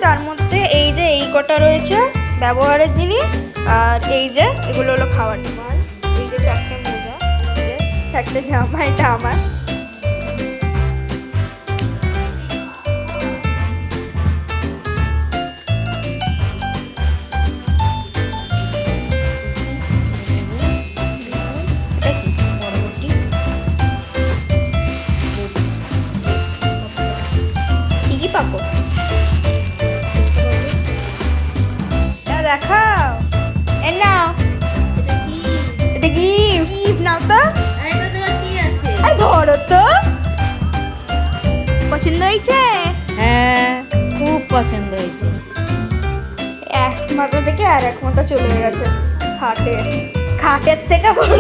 তার মধ্যে এই যে এই কটা রয়েছে ব্যবহারের জিনিস, আর এই যে এগুলো হলো খাওয়ার মাল। এই যে চারটে মোজা, এই যে চারটে জামা, এটা আমার। পাপড় দেখাও, এ নাও, এটা কি নাও তো, ধরো তো। পছন্দ হয়েছে? হ্যাঁ, খুব পছন্দ হয়েছে। এক মাথা থেকে আর এক মাথা চলে গেছে খাটের থেকে বড়।